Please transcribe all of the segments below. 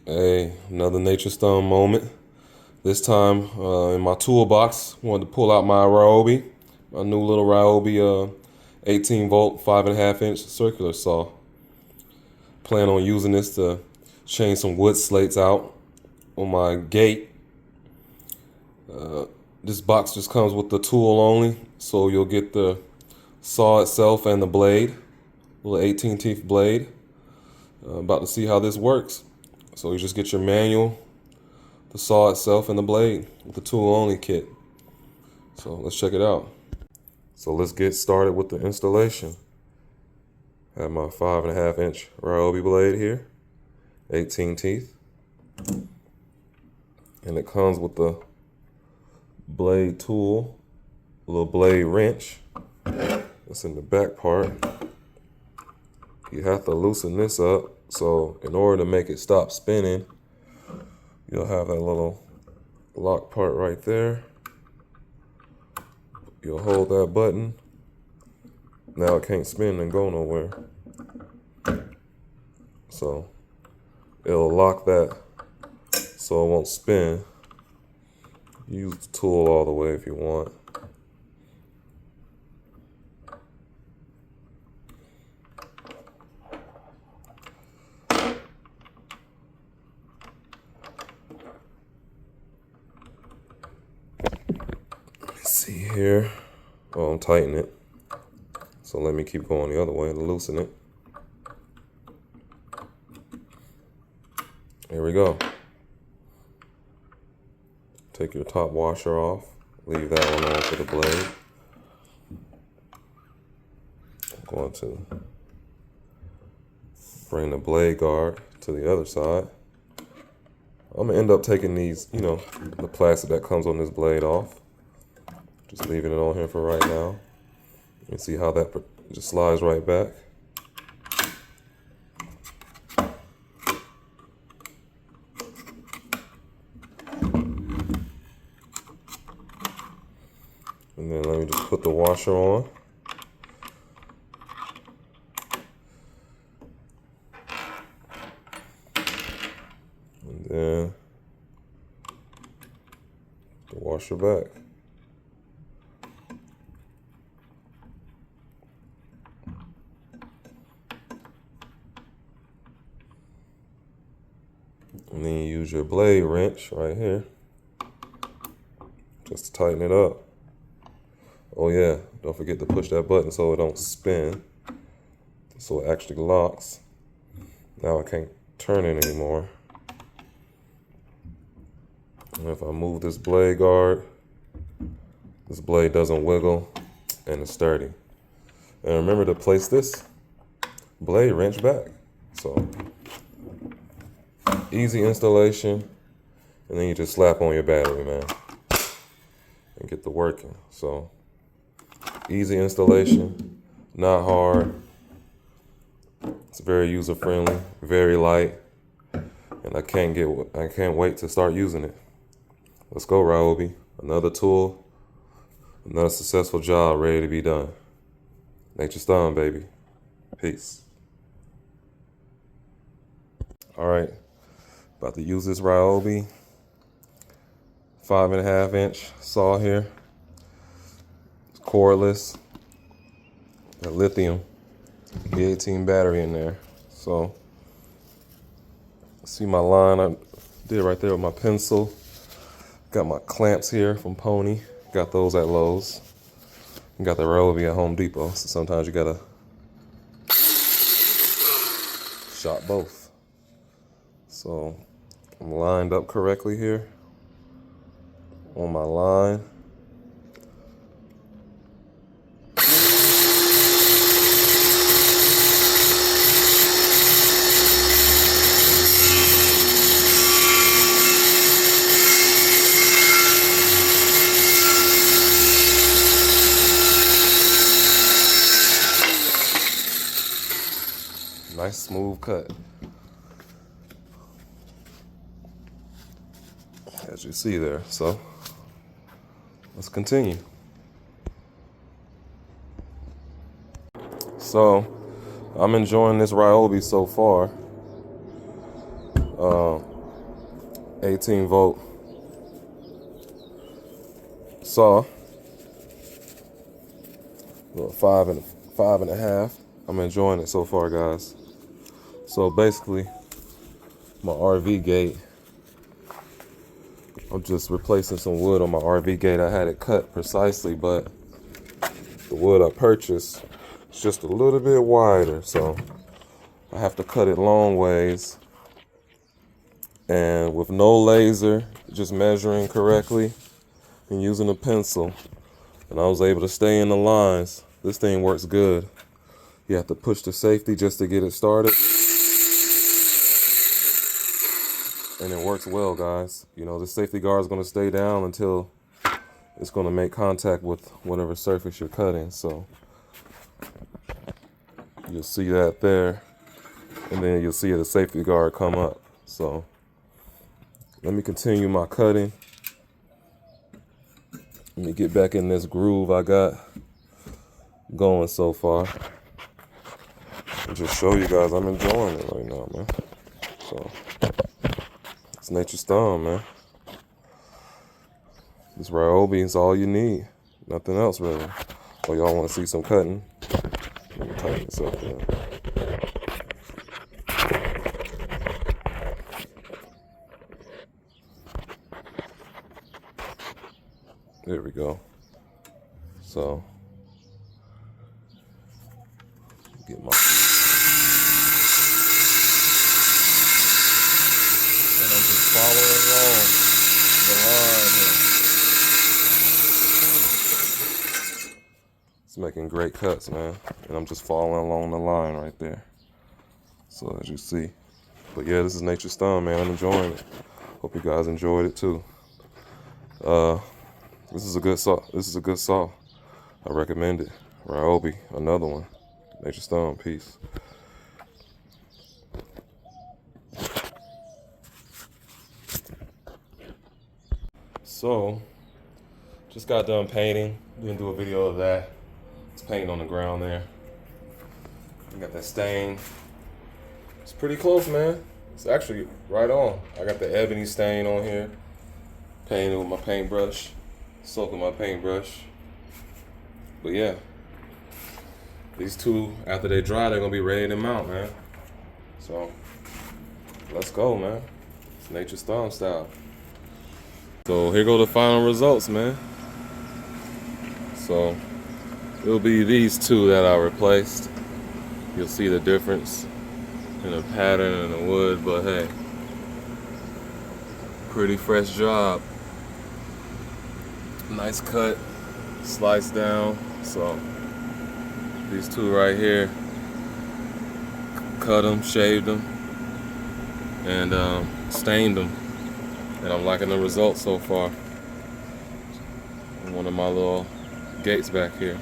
Hey, another Nature Stone moment. This time in my toolbox, wanted to pull out my Ryobi, my new little Ryobi 18 volt, 5.5 inch circular saw. Plan on using this to change some wood slates out on my gate. This box just comes with the tool only, so you'll get the saw itself and the blade, little 18 teeth blade. About to see how this works. So you just get your manual, the saw itself, and the blade with the tool only kit. So let's check it out. So let's get started with the installation. I have my 5.5 inch Ryobi blade here, 18 teeth. And it comes with the blade tool, a little blade wrench. That's in the back part. You have to loosen this up. So in order to make it stop spinning, you'll have that little lock part right there. You'll hold that button. Now it can't spin and go nowhere. So it'll lock that so it won't spin. Use the tool all the way if you want. See here, I'm tightening it, so let me keep going the other way to loosen it. Here we go. Take your top washer off, leave that one on for the blade. I'm going to bring the blade guard to the other side. I'm gonna end up taking these, the plastic that comes on this blade off. Just leaving it on here for right now. You can see how that just slides right back. And then let me just put the washer on. And then the washer back. And then you use your blade wrench right here just to tighten it up. Oh yeah, don't forget to push that button so it don't spin, so it actually locks. Now I can't turn it anymore. And if I move this blade guard, this blade doesn't wiggle and it's sturdy. And remember to place this blade wrench back. So easy installation, and then you just slap on your battery, man, and get to working. So easy installation, not hard. It's very user friendly, very light, and I can't wait to start using it. Let's go, Ryobi. Another tool, another successful job ready to be done. Nature Stone, baby. Peace. All right. About to use this Ryobi 5.5 inch saw here. It's cordless. Got lithium, E18 battery in there. So see my line I did right there with my pencil. Got my clamps here from Pony. Got those at Lowe's. Got the Ryobi at Home Depot. So sometimes you gotta shop both. So I'm lined up correctly here on my line. Nice smooth cut. As you see there. So let's continue. So I'm enjoying this Ryobi so far. 18-volt saw. Little 5.5. I'm enjoying it so far, guys. So basically, my RV gate, I'm just replacing some wood on my RV gate. I had it cut precisely, but the wood I purchased is just a little bit wider, so I have to cut it long ways. And with no laser, just measuring correctly and using a pencil, and I was able to stay in the lines. This thing works good. You have to push the safety just to get it started. And it works well, guys. You know, the safety guard is going to stay down until it's going to make contact with whatever surface you're cutting. So you'll see that there. And then you'll see the safety guard come up. So let me continue my cutting. Let me get back in this groove I got going so far. And just show you guys I'm enjoying it right now, man. So it's nature's thumb, man. This Ryobi is all you need. Nothing else, really. Oh, y'all want to see some cutting? Let me tighten this up there. There we go. So, get my... And I'm just following along the line here. It's making great cuts, man. And I'm just following along the line right there. So as you see. But yeah, this is nature's thumb, man. I'm enjoying it. Hope you guys enjoyed it too. This is a good saw. This is a good saw. I recommend it. Ryobi, another one. Nature's thumb. Peace. So, just got done painting. We can do a video of that. It's painting on the ground there. I got that stain. It's pretty close, man. It's actually right on. I got the ebony stain on here. Painted with my paintbrush. Soaking my paintbrush. But yeah. These two, after they dry, they're gonna be ready to mount, man. So, let's go, man. It's nature's thumb style. So here go the final results, man. So it'll be these two that I replaced. You'll see the difference in the pattern and the wood, but hey, pretty fresh job. Nice cut, sliced down. So these two right here, cut them, shaved them, and stained them. And I'm liking the results so far. One of my little gates back here.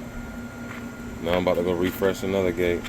Now I'm about to go refresh another gate.